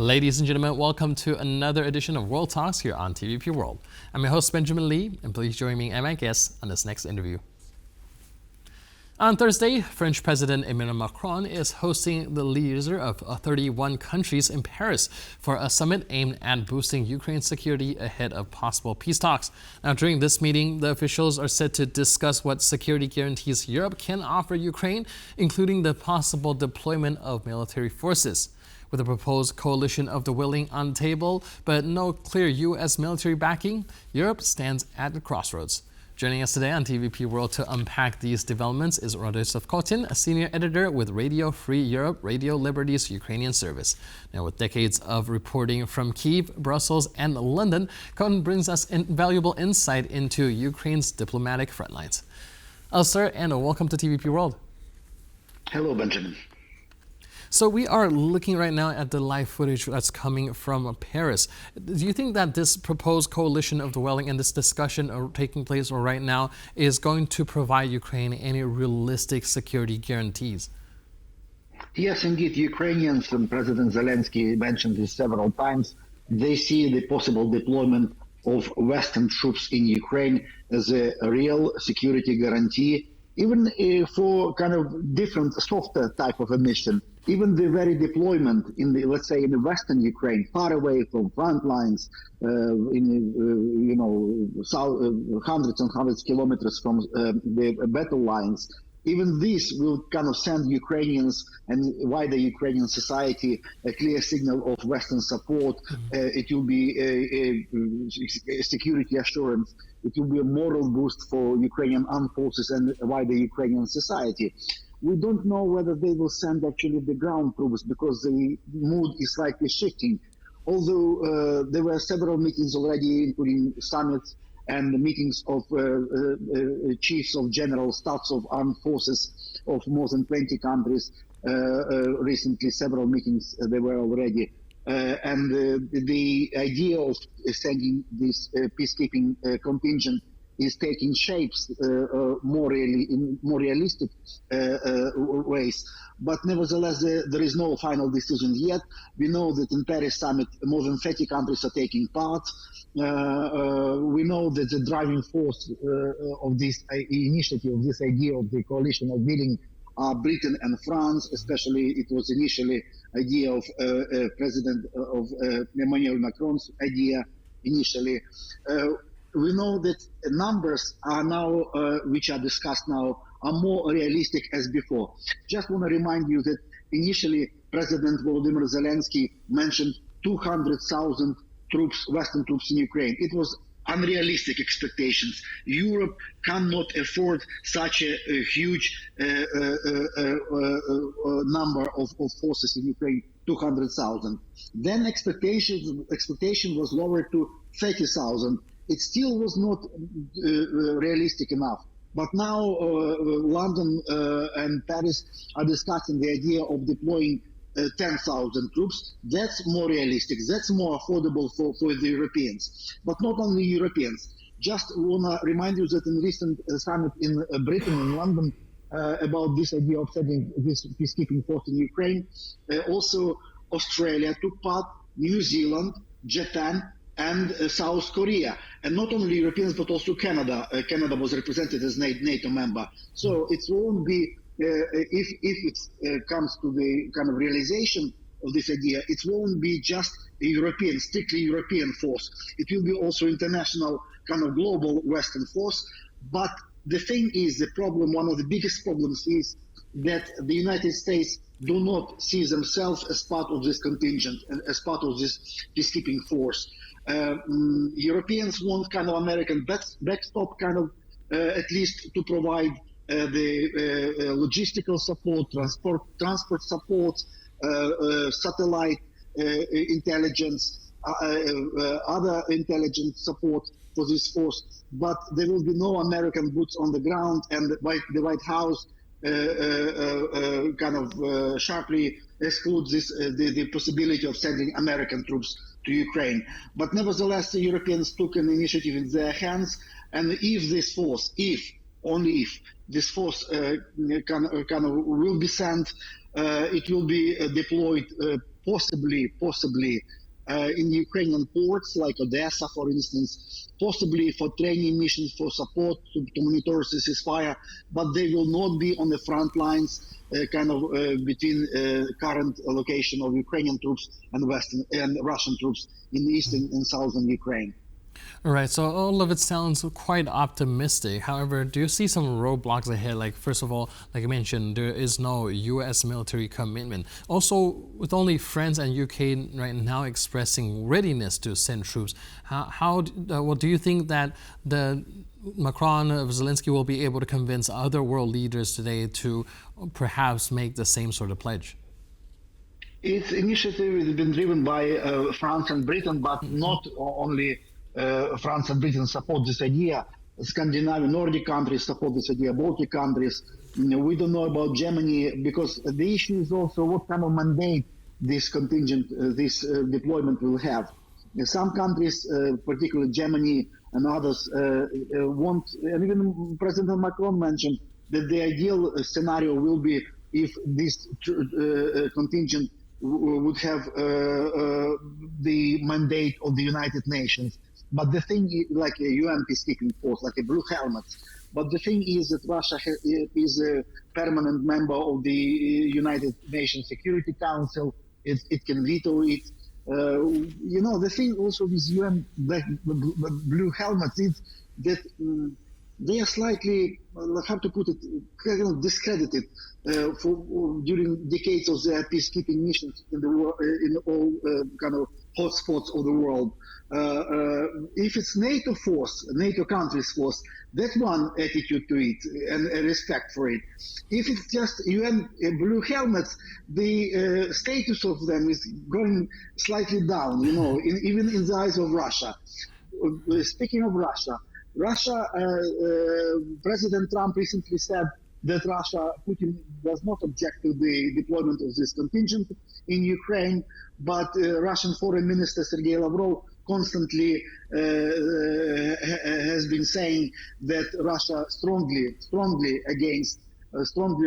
Ladies and gentlemen, welcome to another edition of World Talks here on TVP World. I'm your host, Benjamin Lee, and please join me and my guests on this next interview. On Thursday, French President Emmanuel Macron is hosting the leaders of 31 countries in Paris for a summit aimed at boosting Ukraine's security ahead of possible peace talks. Now, during this meeting, the officials are set to discuss what security guarantees Europe can offer Ukraine, including the possible deployment of military forces. With a proposed coalition of the willing on the table, but no clear U.S. military backing, Europe stands at the crossroads. Joining us today on TVP World to unpack these developments is Rostyslav Khotin, a senior editor with Radio Free Europe, Radio Liberty's Ukrainian service. Now, with decades of reporting from Kyiv, Brussels, and London, Khotin brings us invaluable insight into Ukraine's diplomatic frontlines. Sir, and welcome to TVP World. Hello, Benjamin. So we are looking right now at the live footage that's coming from Paris. Do you think that this proposed coalition of the willing and this discussion taking place right now is going to provide Ukraine any realistic security guarantees? Yes, indeed. Ukrainians and President Zelensky mentioned this several times. They see the possible deployment of Western troops in Ukraine as a real security guarantee, even for kind of different softer type of a mission. Even the very deployment in the, let's say, in the Western Ukraine, far away from front lines, hundreds and hundreds of kilometers from the battle lines. Even this will kind of send Ukrainians and wider Ukrainian society a clear signal of Western support. It will be a security assurance. It will be a moral boost for Ukrainian armed forces and wider Ukrainian society. We don't know whether they will send actually the ground troops because the mood is slightly shifting. Although there were several meetings already, including summits and the meetings of chiefs of general staffs of armed forces of more than 20 countries. Recently, several meetings there were already. The idea of sending this peacekeeping contingent is taking shapes more realistic ways. But nevertheless, there is no final decision yet. We know that in Paris summit, more than 30 countries are taking part. We know that the driving force of this initiative, of this idea of the coalition of willing, are Britain and France. Especially, it was initially idea of President of Emmanuel Macron's idea initially. We know that numbers are now, which are discussed now, are more realistic as before. Just want to remind you that initially President Volodymyr Zelensky mentioned 200,000 troops, Western troops in Ukraine. It was unrealistic expectations. Europe cannot afford such a huge number of forces in Ukraine, 200,000. Then expectation was lowered to 30,000. It still was not realistic enough. But now London and Paris are discussing the idea of deploying 10,000 troops. That's more realistic. That's more affordable for the Europeans. But not only Europeans. Just want to remind you that in recent summit in Britain, in London, about this idea of sending this peacekeeping force in Ukraine, also Australia took part, New Zealand, Japan, and South Korea. And not only Europeans, but also Canada. Canada was represented as NATO member. So it won't be, if it comes to the kind of realization of this idea, it won't be just a European, strictly European force. It will be also international, kind of global Western force. But the thing is, the problem, one of the biggest problems is that the United States do not see themselves as part of this contingent and as part of this peacekeeping force. Europeans want kind of American backstop, kind of at least to provide the logistical support, transport support, satellite intelligence, other intelligence support for this force. But there will be no American boots on the ground, and the White House sharply excludes this, the possibility of sending American troops to Ukraine. But nevertheless, the Europeans took an initiative in their hands, and if this force, only if this force will be sent, it will be deployed possibly in Ukrainian ports like Odessa, for instance, possibly for training missions for support to monitor the ceasefire, but they will not be on the front lines, between current location of Ukrainian troops and Western and Russian troops in eastern and southern Ukraine. All right, so all of it sounds quite optimistic. However, do you see some roadblocks ahead? Like, first of all, like you mentioned, there is no U.S. military commitment. Also, with only France and UK right now expressing readiness to send troops, do you think that the Macron or Zelensky will be able to convince other world leaders today to perhaps make the same sort of pledge? Its initiative has been driven by France and Britain, but not only France and Britain support this idea. Scandinavian, Nordic countries support this idea, Baltic countries. We don't know about Germany, because the issue is also what kind of mandate this contingent, this deployment will have. Some countries, particularly Germany and others, want, and even President Macron mentioned that the ideal scenario will be if this contingent would have the mandate of the United Nations. But the thing is, like a UN peacekeeping force, like a blue helmets. But the thing is that Russia is a permanent member of the United Nations Security Council. It can veto it. The thing also with UN blue helmets is that they are slightly, how to put it, discredited during decades of their peacekeeping missions in the world, in all hotspots of the world. If it's NATO force, NATO countries force, that's one attitude to it and a respect for it. If it's just UN blue helmets, the status of them is going slightly down, even in the eyes of Russia. Speaking of Russia, President Trump recently said that Putin does not object to the deployment of this contingent in Ukraine, but Russian Foreign Minister Sergei Lavrov constantly has been saying that Russia strongly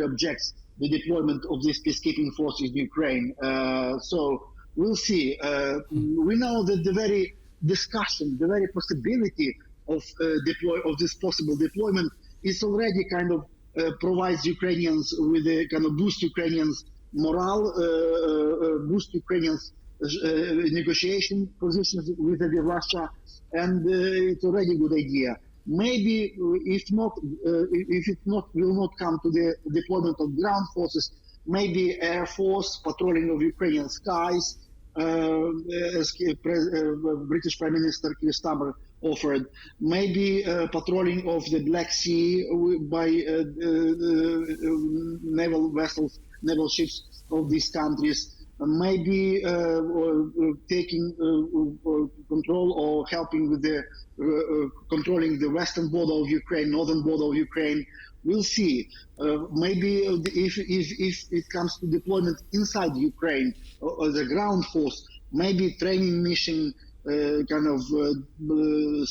objects the deployment of this peacekeeping force in Ukraine. So we'll see. We know that the very discussion, the very possibility of this possible deployment is already provides Ukrainians with a boost Ukrainians' morale, boost Ukrainians' negotiation positions with Russia, and it's already a good idea. Maybe if it will not come to the deployment of ground forces, maybe air force patrolling of Ukrainian skies, as British Prime Minister Keir Starmer offered, maybe patrolling of the Black Sea by naval vessels, naval ships of these countries, maybe taking control or helping with the controlling the western border of Ukraine, northern border of Ukraine. We'll see. Maybe if it comes to deployment inside Ukraine or the ground force, maybe training mission,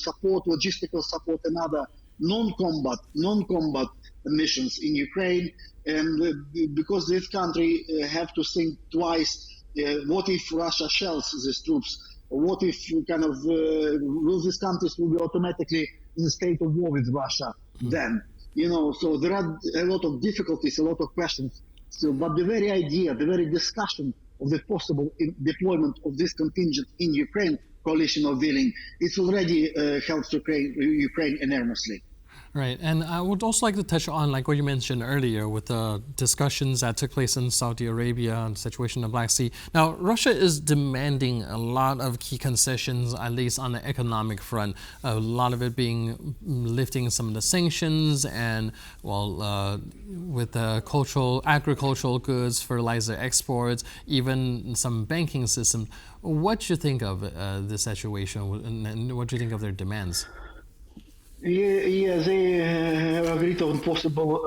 support, logistical support, and other non-combat missions in Ukraine. And because this country have to think twice, what if Russia shells these troops? What if will these countries will be automatically in a state of war with Russia then? So there are a lot of difficulties, a lot of questions. So, but the very idea, the very discussion of the possible deployment of this contingent in Ukraine, coalition of willing, it's already helps Ukraine enormously. Right, and I would also like to touch on, like what you mentioned earlier, with the discussions that took place in Saudi Arabia and the situation in the Black Sea. Now, Russia is demanding a lot of key concessions, at least on the economic front. A lot of it being lifting some of the sanctions and, with agricultural goods, fertilizer exports, even some banking systems. What do you think of this situation, and what do you think of their demands? Yeah, they have agreed on possible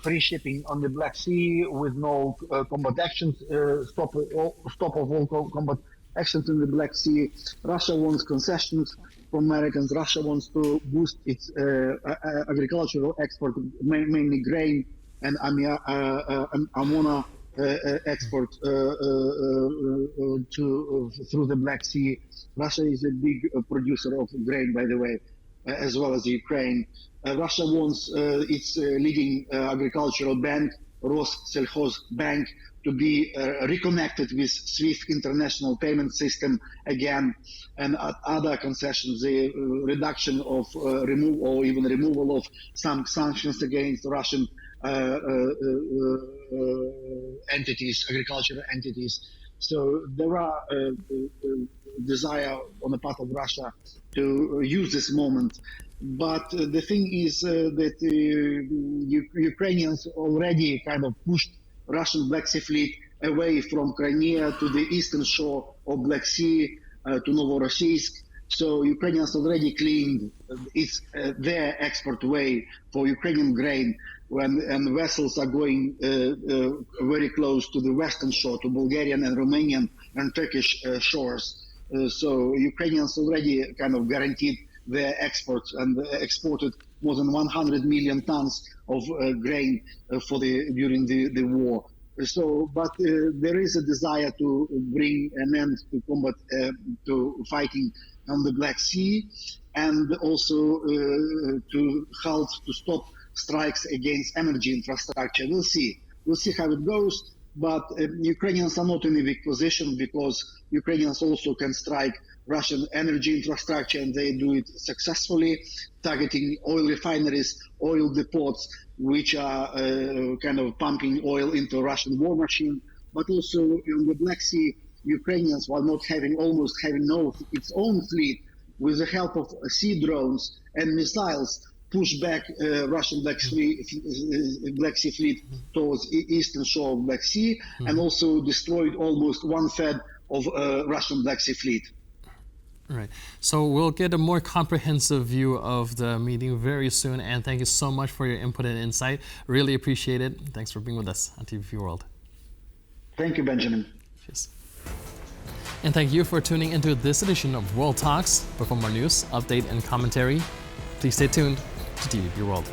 free shipping on the Black Sea with no combat actions, stop of all combat actions in the Black Sea. Russia wants concessions from Americans. Russia wants to boost its agricultural export, mainly grain and ammonia export through the Black Sea. Russia is a big producer of grain, by the way, as well as Ukraine. Russia wants its leading agricultural bank, Rostyslav Bank, to be reconnected with SWIFT international payment system again, and other concessions, the reduction of removal or even removal of some sanctions against Russian entities, agricultural entities. So there are desire on the part of Russia to use this moment. But the thing is that Ukrainians already kind of pushed Russian Black Sea fleet away from Crimea to the eastern shore of Black Sea to Novorossiysk. So Ukrainians already cleaned their export way for Ukrainian grain and vessels are going very close to the western shore, to Bulgarian and Romanian and Turkish shores. So Ukrainians already kind of guaranteed their exports and exported more than 100 million tons of grain during the war. So, but there is a desire to bring an end to combat, to fighting on the Black Sea, and also to stop strikes against energy infrastructure. We'll see how it goes. But Ukrainians are not in a weak position because Ukrainians also can strike Russian energy infrastructure, and they do it successfully, targeting oil refineries, oil depots, which are kind of pumping oil into Russian war machine. But also in the Black Sea, Ukrainians, while not almost having its own fleet, with the help of sea drones and missiles, push back Russian Black Sea fleet towards eastern shore of Black Sea, and also destroyed almost 1/3 of Russian Black Sea fleet. Right. So we'll get a more comprehensive view of the meeting very soon. And thank you so much for your input and insight. Really appreciate it. Thanks for being with us on TVP World. Thank you, Benjamin. Cheers. And thank you for tuning into this edition of World Talks. But for more news, update, and commentary, please stay tuned to TVP World.